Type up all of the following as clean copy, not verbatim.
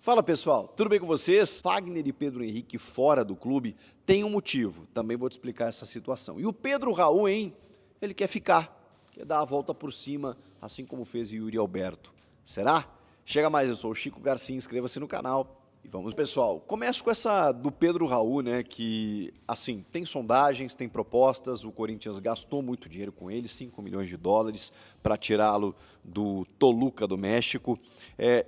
Fala pessoal, tudo bem com vocês? Fagner e Pedro Henrique fora do clube tem um motivo, também vou te explicar essa situação. E o Pedro Raul, hein? Ele quer ficar, quer dar a volta por cima, assim como fez Yuri Alberto. Será? Chega mais, eu sou o Chico Garcia, inscreva-se no canal. E vamos, pessoal. Começo com essa do Pedro Raul, né? Que, assim, tem sondagens, tem propostas. O Corinthians gastou muito dinheiro com ele, 5 milhões de dólares, para tirá-lo do Toluca do México.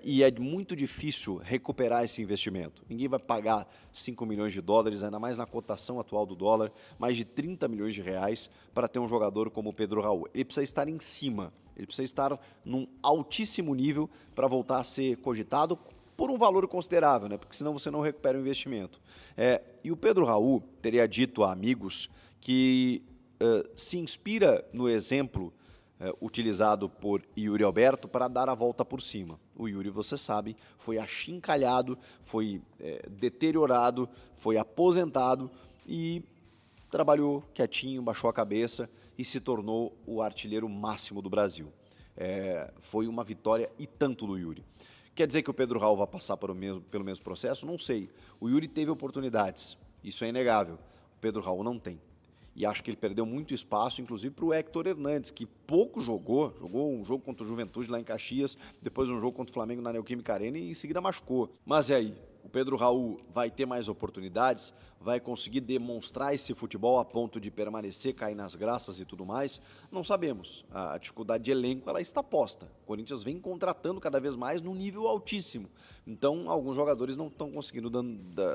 E é muito difícil recuperar esse investimento. Ninguém vai pagar 5 milhões de dólares, ainda mais na cotação atual do dólar, mais de 30 milhões de reais para ter um jogador como o Pedro Raul. Ele precisa estar em cima, ele precisa estar num altíssimo nível para voltar a ser cogitado por um valor considerável, né? Porque senão você não recupera o investimento. E o Pedro Raul teria dito a amigos que se inspira no exemplo utilizado por Yuri Alberto para dar a volta por cima. O Yuri, você sabe, foi achincalhado, foi deteriorado, foi aposentado e trabalhou quietinho, baixou a cabeça e se tornou o artilheiro máximo do Brasil. Foi uma vitória e tanto do Yuri. Quer dizer que o Pedro Raul vai passar pelo mesmo processo? Não sei. O Yuri teve oportunidades, isso é inegável. O Pedro Raul não tem. E acho que ele perdeu muito espaço, inclusive para o Héctor Hernandes, que pouco jogou um jogo contra o Juventude lá em Caxias, depois um jogo contra o Flamengo na Neoquímica Arena e em seguida machucou. Mas e aí? O Pedro Raul vai ter mais oportunidades? Vai conseguir demonstrar esse futebol a ponto de permanecer, cair nas graças e tudo mais? Não sabemos. A dificuldade de elenco ela está posta. O Corinthians vem contratando cada vez mais num nível altíssimo. Então, alguns jogadores não estão conseguindo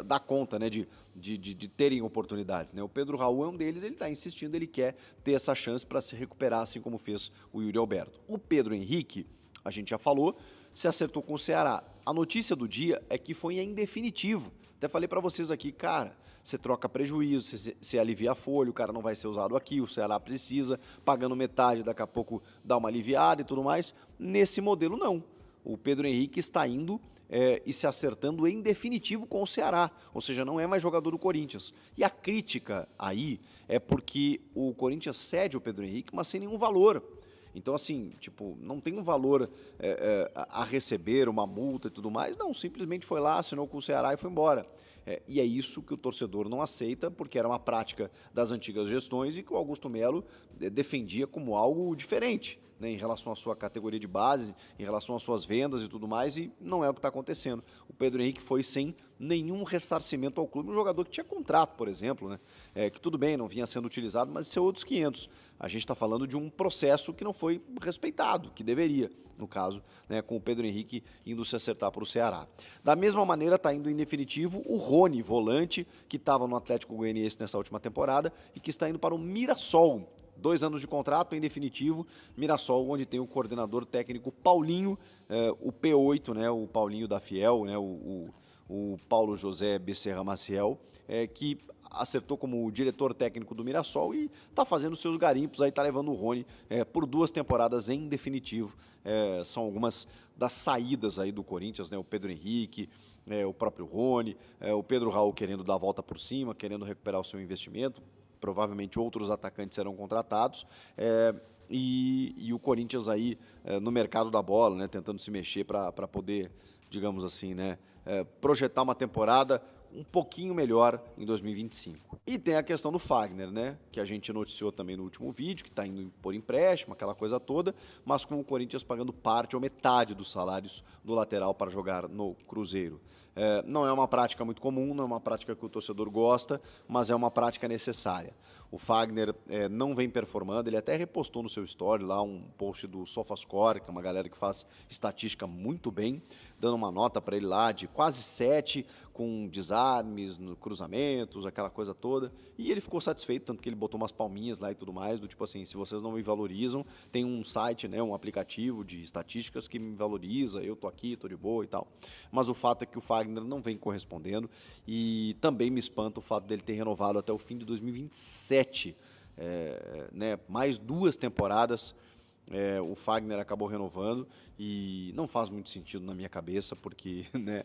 dar conta, né, de terem oportunidades, né? O Pedro Raul é um deles, ele está insistindo, ele quer ter essa chance para se recuperar, assim como fez o Yuri Alberto. O Pedro Henrique, a gente já falou, se acertou com o Ceará. A notícia do dia é que foi em definitivo. Até falei para vocês aqui, cara, você troca prejuízo, você alivia a folha, o cara não vai ser usado aqui, o Ceará precisa, pagando metade, daqui a pouco dá uma aliviada e tudo mais. Nesse modelo, não. O Pedro Henrique está indo e se acertando em definitivo com o Ceará, ou seja, não é mais jogador do Corinthians. E a crítica aí é porque o Corinthians cede o Pedro Henrique, mas sem nenhum valor. Então, assim, tipo, não tem um valor a receber, uma multa e tudo mais. Não, simplesmente foi lá, assinou com o Ceará e foi embora. E é isso que o torcedor não aceita, porque era uma prática das antigas gestões e que o Augusto Melo defendia como algo diferente, né, em relação à sua categoria de base, em relação às suas vendas e tudo mais, e não é o que está acontecendo. O Pedro Henrique foi sem nenhum ressarcimento ao clube, um jogador que tinha contrato, por exemplo, né, que tudo bem, não vinha sendo utilizado, mas isso é outros 500. A gente está falando de um processo que não foi respeitado, que deveria, no caso, né, com o Pedro Henrique indo se acertar para o Ceará. Da mesma maneira, está indo em definitivo o Rony, volante, que estava no Atlético Goianiense nessa última temporada e que está indo para o Mirassol. 2 anos de contrato, em definitivo, Mirassol, onde tem o coordenador técnico Paulinho, o P8, né, o Paulinho da Fiel, né, o Paulo José Becerra Maciel, que acertou como diretor técnico do Mirassol e está fazendo seus garimpos, aí está levando o Rony por 2 temporadas em definitivo. São algumas das saídas aí do Corinthians, né, o Pedro Henrique, o próprio Rony, o Pedro Raul querendo dar a volta por cima, querendo recuperar o seu investimento. Provavelmente outros atacantes serão contratados, e o Corinthians aí no mercado da bola, né, tentando se mexer para poder, digamos assim, né, projetar uma temporada um pouquinho melhor em 2025. E tem a questão do Fagner, né, que a gente noticiou também no último vídeo, que está indo por empréstimo, aquela coisa toda, mas com o Corinthians pagando parte ou metade dos salários do lateral para jogar no Cruzeiro. Não é uma prática muito comum, não é uma prática que o torcedor gosta, mas é uma prática necessária. O Fagner não vem performando, ele até repostou no seu story lá um post do SofaScore, que é uma galera que faz estatística muito bem, dando uma nota para ele lá de quase 7, com desarmes, cruzamentos, aquela coisa toda, e ele ficou satisfeito, tanto que ele botou umas palminhas lá e tudo mais, do tipo assim, se vocês não me valorizam, tem um site, né, um aplicativo de estatísticas que me valoriza, eu tô aqui, tô de boa e tal. Mas o fato é que o Fagner não vem correspondendo, e também me espanta o fato dele ter renovado até o fim de 2027, né, mais 2 temporadas. O Fagner acabou renovando e não faz muito sentido na minha cabeça, porque né,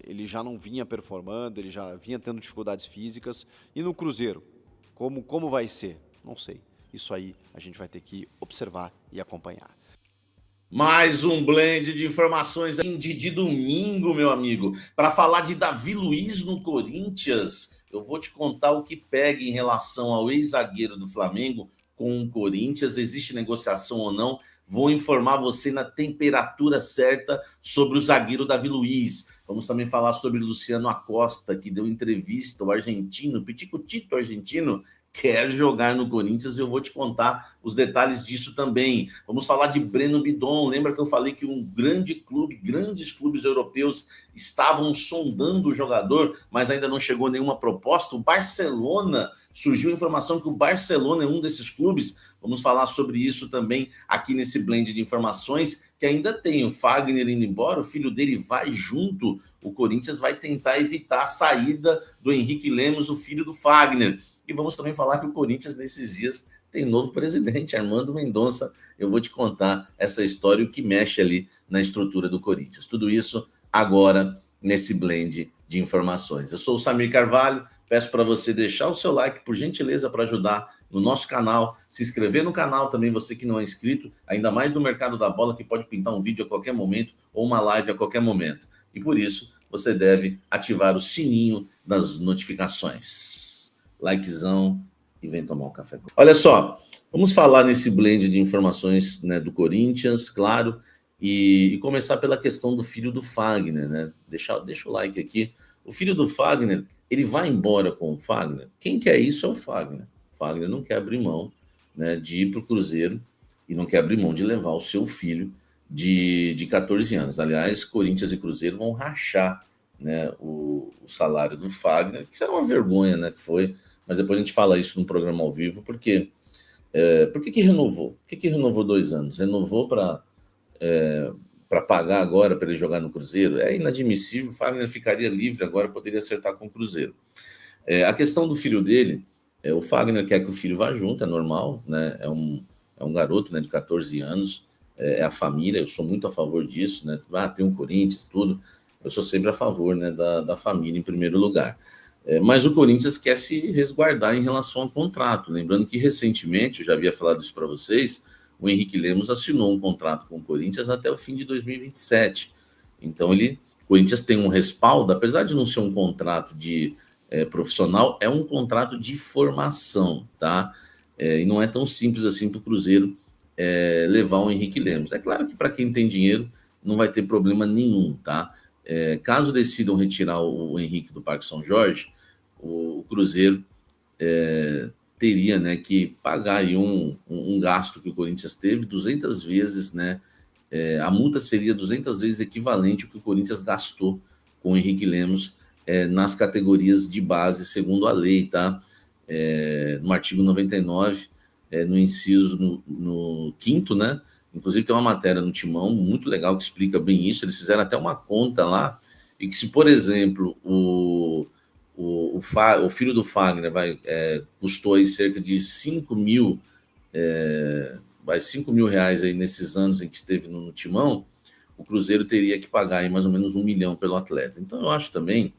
ele já não vinha performando, ele já vinha tendo dificuldades físicas. E no Cruzeiro, como vai ser? Não sei. Isso aí a gente vai ter que observar e acompanhar. Mais um blend de informações de domingo, meu amigo, para falar de Davi Luiz no Corinthians. Eu vou te contar o que pega em relação ao ex-zagueiro do Flamengo com o Corinthians. Existe negociação ou não? Vou informar você na temperatura certa sobre o zagueiro Davi Luiz. Vamos também falar sobre Luciano Acosta, que deu entrevista ao argentino, Piticutito argentino, quer jogar no Corinthians e eu vou te contar os detalhes disso também. Vamos falar de Breno Bidon. Lembra que eu falei que grandes clubes europeus estavam sondando o jogador, mas ainda não chegou nenhuma proposta? O Barcelona, surgiu a informação que o Barcelona é um desses clubes. Vamos falar sobre isso também aqui nesse blend de informações, que ainda tem o Fagner indo embora, o filho dele vai junto. O Corinthians vai tentar evitar a saída do Henrique Lemos, o filho do Fagner. E vamos também falar que o Corinthians, nesses dias, tem novo presidente, Armando Mendonça. Eu vou te contar essa história, o que mexe ali na estrutura do Corinthians. Tudo isso agora, nesse blend de informações. Eu sou o Samir Carvalho, peço para você deixar o seu like, por gentileza, para ajudar no nosso canal, se inscrever no canal também, você que não é inscrito, ainda mais no mercado da bola, que pode pintar um vídeo a qualquer momento ou uma live a qualquer momento. E por isso, você deve ativar o sininho das notificações. Likezão e vem tomar um café. Olha só, vamos falar nesse blend de informações, né, do Corinthians, claro, e começar pela questão do filho do Fagner, né? Deixa o like aqui. O filho do Fagner, ele vai embora com o Fagner? Quem quer isso é o Fagner. O Fagner não quer abrir mão, né, de ir para o Cruzeiro e não quer abrir mão de levar o seu filho de 14 anos. Aliás, Corinthians e Cruzeiro vão rachar, né, o salário do Fagner, que isso é uma vergonha, né, que foi, mas depois a gente fala isso no programa ao vivo, porque por que renovou? Por que renovou 2 anos? Renovou para pagar agora para ele jogar no Cruzeiro? É inadmissível, o Fagner ficaria livre agora, poderia acertar com o Cruzeiro. A questão do filho dele, o Fagner quer que o filho vá junto, é normal, né, é um garoto, né, de 14 anos, é a família, eu sou muito a favor disso, né, tem um Corinthians, tudo, eu sou sempre a favor, né, da família em primeiro lugar. Mas o Corinthians quer se resguardar em relação ao contrato. Lembrando que recentemente, eu já havia falado isso para vocês, o Henrique Lemos assinou um contrato com o Corinthians até o fim de 2027. Então, o Corinthians tem um respaldo, apesar de não ser um contrato de profissional, é um contrato de formação, tá? E não é tão simples assim para o Cruzeiro levar o Henrique Lemos. É claro que para quem tem dinheiro não vai ter problema nenhum, tá? Caso decidam retirar o Henrique do Parque São Jorge, o Cruzeiro teria, né, que pagar aí um gasto que o Corinthians teve 200 vezes, né? A multa seria 200 vezes equivalente ao que o Corinthians gastou com o Henrique Lemos nas categorias de base, segundo a lei, tá? No artigo 99, no inciso no 5º, né? Inclusive tem uma matéria no Timão muito legal que explica bem isso. Eles fizeram até uma conta lá, e que se, por exemplo, o filho do Fagner custou aí cerca de 5 mil, 5 mil reais aí nesses anos em que esteve no Timão, o Cruzeiro teria que pagar aí mais ou menos 1 milhão pelo atleta. Então eu acho também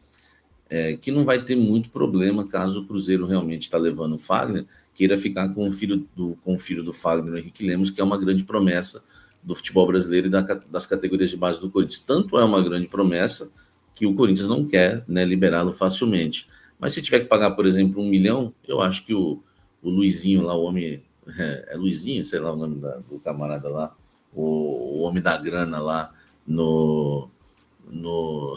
que não vai ter muito problema caso o Cruzeiro realmente está levando o Fagner, queira ficar com o filho do Fagner, o Henrique Lemos, que é uma grande promessa do futebol brasileiro e das categorias de base do Corinthians. Tanto é uma grande promessa que o Corinthians não quer, né, liberá-lo facilmente. Mas se tiver que pagar, por exemplo, 1 milhão, eu acho que o Luizinho lá, o homem... É Luizinho, sei lá o nome do camarada lá, o homem da grana lá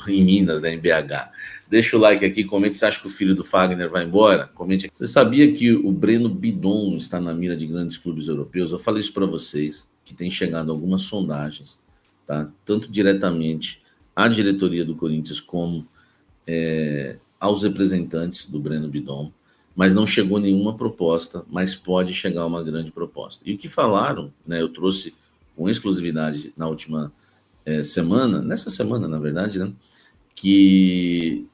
em Minas, né, em BH. Deixa o like aqui, comente se acha que o filho do Fagner vai embora. Comente aqui. Você sabia que o Breno Bidon está na mira de grandes clubes europeus? Eu falei isso para vocês, que tem chegado algumas sondagens, tá? Tanto diretamente à diretoria do Corinthians como aos representantes do Breno Bidon, mas não chegou nenhuma proposta, mas pode chegar uma grande proposta. E o que falaram, né, eu trouxe com exclusividade na última nessa semana, na verdade, né, que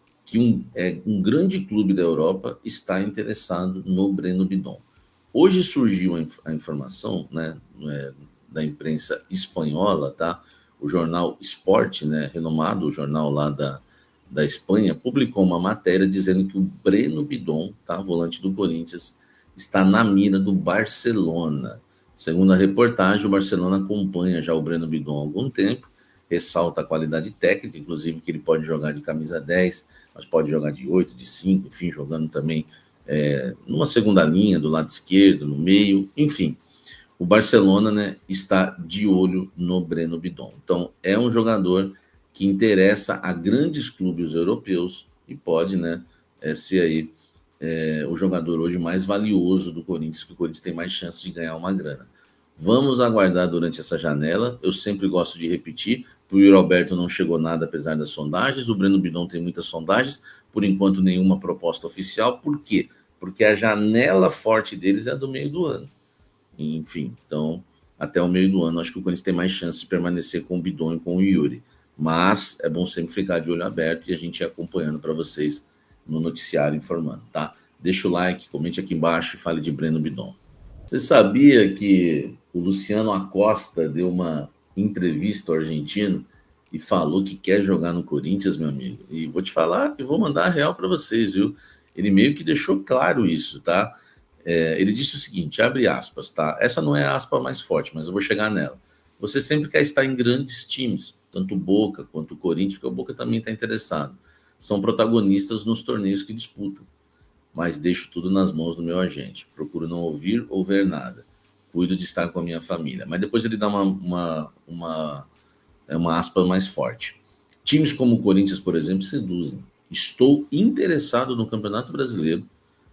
um grande clube da Europa está interessado no Breno Bidon. Hoje surgiu a informação, né, da imprensa espanhola, tá? O jornal Sport, né, renomado, o jornal lá da Espanha, publicou uma matéria dizendo que o Breno Bidon, tá, volante do Corinthians, está na mira do Barcelona. Segundo a reportagem, o Barcelona acompanha já o Breno Bidon há algum tempo, ressalta a qualidade técnica, inclusive que ele pode jogar de camisa 10, mas pode jogar de 8, de 5, enfim, jogando também numa segunda linha, do lado esquerdo, no meio, enfim. O Barcelona, né, está de olho no Breno Bidon. Então, é um jogador que interessa a grandes clubes europeus e pode, né, ser aí o jogador hoje mais valioso do Corinthians, que o Corinthians tem mais chance de ganhar uma grana. Vamos aguardar durante essa janela. Eu sempre gosto de repetir, para o Yuri Alberto não chegou nada apesar das sondagens, o Breno Bidon tem muitas sondagens, por enquanto nenhuma proposta oficial. Por quê? Porque a janela forte deles é a do meio do ano. Enfim, então, até o meio do ano, acho que o Corinthians tem mais chance de permanecer com o Bidon e com o Yuri. Mas é bom sempre ficar de olho aberto e a gente ir acompanhando para vocês no noticiário informando, tá? Deixa o like, comente aqui embaixo e fale de Breno Bidon. Você sabia que o Luciano Acosta deu uma entrevista ao argentino e falou que quer jogar no Corinthians, meu amigo? E vou te falar e vou mandar a real para vocês, viu? Ele meio que deixou claro isso, tá? Ele disse o seguinte, abre aspas, tá? Essa não é a aspa mais forte, mas eu vou chegar nela. Você sempre quer estar em grandes times, tanto o Boca quanto o Corinthians, porque o Boca também está interessado. São protagonistas nos torneios que disputam. Mas deixo tudo nas mãos do meu agente. Procuro não ouvir ou ver nada. Cuido de estar com a minha família. Mas depois ele dá uma aspa mais forte. Times como o Corinthians, por exemplo, seduzem. Estou interessado no Campeonato Brasileiro.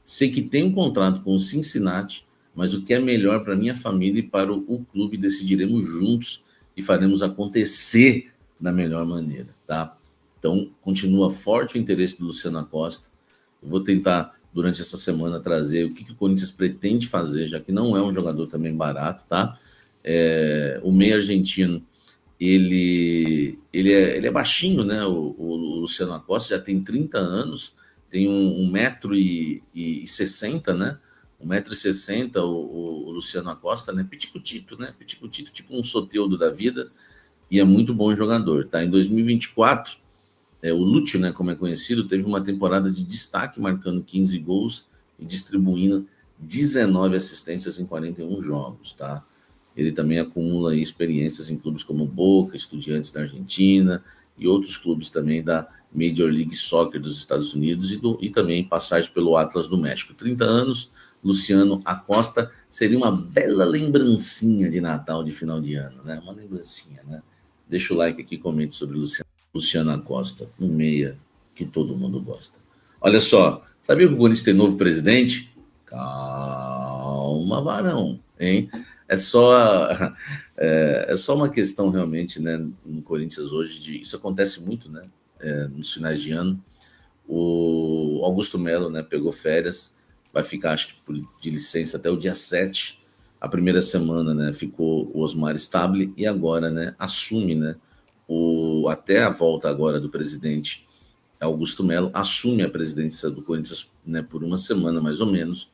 Sei que tenho um contrato com o Cincinnati, mas o que é melhor para minha família e para o clube decidiremos juntos e faremos acontecer da melhor maneira, tá? Então, continua forte o interesse do Luciano Acosta. Eu vou tentar, durante essa semana, trazer o que o Corinthians pretende fazer, já que não é um jogador também barato, tá? O meio argentino, ele é baixinho, né? O Luciano Acosta já tem 30 anos, tem 1,60 m, né? 1,60 m o Luciano Acosta, né? Piticutito, né? Piticutito, tipo um Soteldo da vida, e é muito bom jogador, tá? Em 2024, o Lúcio, né, como é conhecido, teve uma temporada de destaque, marcando 15 gols e distribuindo 19 assistências em 41 jogos, tá? Ele também acumula experiências em clubes como Boca, Estudiantes da Argentina e outros clubes também da Major League Soccer dos Estados Unidos e também passagem pelo Atlas do México. 30 anos, Luciano Acosta, seria uma bela lembrancinha de Natal, de final de ano, né? Uma lembrancinha, né? Deixa o like aqui, comente sobre Luciano Acosta, um meia que todo mundo gosta. Olha só, sabia que o Corinthians tem novo presidente? Calma, varão, hein? É só uma questão realmente, né, no Corinthians hoje, isso acontece muito, né, nos finais de ano. O Augusto Melo, né, pegou férias, vai ficar, acho que de licença até o dia 7. A primeira semana, né, ficou o Osmar Stabile e agora, né, assume, né, até a volta agora do presidente Augusto Melo, assume a presidência do Corinthians, né, por uma semana mais ou menos,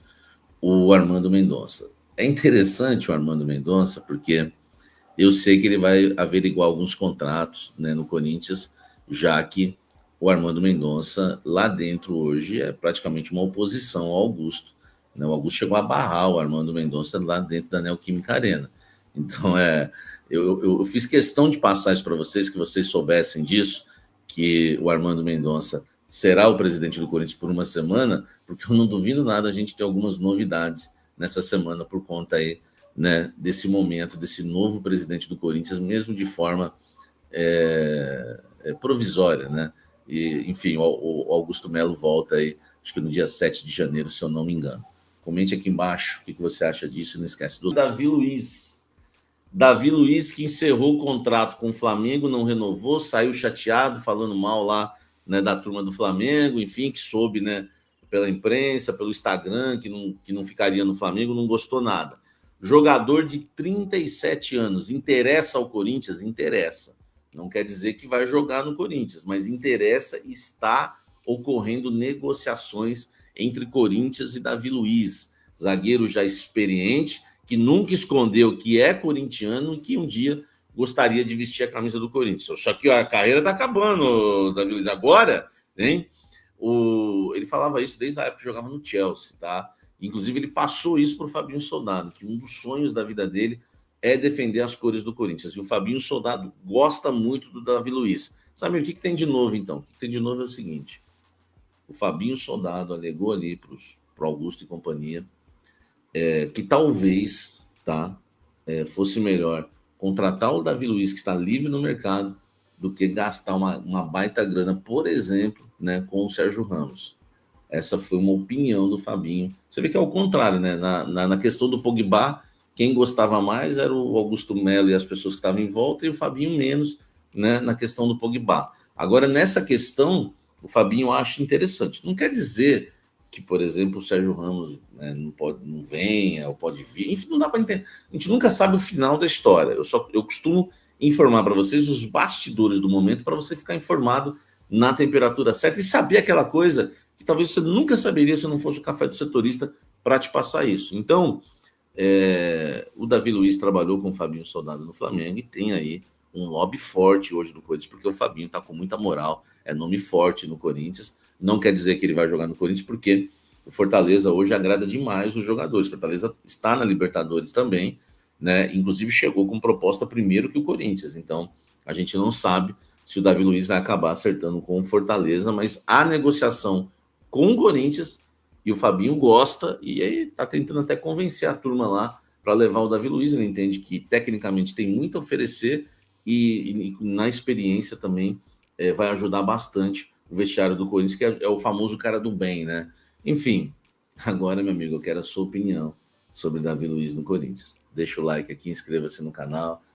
o Armando Mendonça. É interessante o Armando Mendonça, porque eu sei que ele vai averiguar alguns contratos, né, no Corinthians, já que o Armando Mendonça, lá dentro hoje, é praticamente uma oposição ao Augusto. Né? O Augusto chegou a barrar o Armando Mendonça lá dentro da Neoquímica Arena. Então, eu fiz questão de passar isso para vocês, que vocês soubessem disso, que o Armando Mendonça será o presidente do Corinthians por uma semana, porque eu não duvido nada a gente ter algumas novidades nessa semana por conta aí, né, desse momento, desse novo presidente do Corinthians, mesmo de forma provisória, né? E, enfim, o Augusto Melo volta aí, acho que no dia 7 de janeiro, se eu não me engano. Comente aqui embaixo o que você acha disso, não esquece do Davi Luiz. Davi Luiz, que encerrou o contrato com o Flamengo, não renovou, saiu chateado, falando mal lá, né, da turma do Flamengo, enfim, que soube, né, pela imprensa, pelo Instagram, que não ficaria no Flamengo, não gostou nada. Jogador de 37 anos, interessa ao Corinthians? Interessa. Não quer dizer que vai jogar no Corinthians, mas interessa, está ocorrendo negociações entre Corinthians e Davi Luiz, zagueiro já experiente, que nunca escondeu que é corintiano e que um dia gostaria de vestir a camisa do Corinthians. Só que a carreira está acabando, Davi Luiz, agora, hein? Ele falava isso desde a época que jogava no Chelsea, tá? Inclusive, ele passou isso para o Fabinho Soldado, que um dos sonhos da vida dele é defender as cores do Corinthians. E o Fabinho Soldado gosta muito do Davi Luiz. Sabe o que tem de novo, então? O que tem de novo é o seguinte: o Fabinho Soldado alegou ali para o Augusto e companhia que talvez fosse melhor contratar o Davi Luiz, que está livre no mercado, do que gastar uma baita grana, por exemplo, né, com o Sérgio Ramos. Essa foi uma opinião do Fabinho. Você vê que é o contrário, né? Na questão do Pogba, quem gostava mais era o Augusto Melo e as pessoas que estavam em volta, e o Fabinho menos, né, na questão do Pogba. Agora, nessa questão, o Fabinho acha interessante. Não quer dizer que, por exemplo, o Sérgio Ramos, né, não venha ou pode vir. Enfim, não dá para entender. A gente nunca sabe o final da história. Eu costumo informar para vocês os bastidores do momento para você ficar informado na temperatura certa e saber aquela coisa que talvez você nunca saberia se não fosse o Café do Setorista para te passar isso. Então, o Davi Luiz trabalhou com o Fabinho Soldado no Flamengo e tem aí um lobby forte hoje no Corinthians, porque o Fabinho está com muita moral, é nome forte no Corinthians. Não quer dizer que ele vai jogar no Corinthians, porque o Fortaleza hoje agrada demais os jogadores. O Fortaleza está na Libertadores também, né? Inclusive chegou com proposta primeiro que o Corinthians. Então, a gente não sabe se o Davi Luiz vai acabar acertando com o Fortaleza, mas a negociação com o Corinthians, e o Fabinho gosta, e aí tá tentando até convencer a turma lá para levar o Davi Luiz. Ele entende que tecnicamente tem muito a oferecer e na experiência também vai ajudar bastante o vestiário do Corinthians, que é o famoso cara do bem, né? Enfim, agora, meu amigo, eu quero a sua opinião sobre Davi Luiz no Corinthians. Deixa o like aqui, inscreva-se no canal,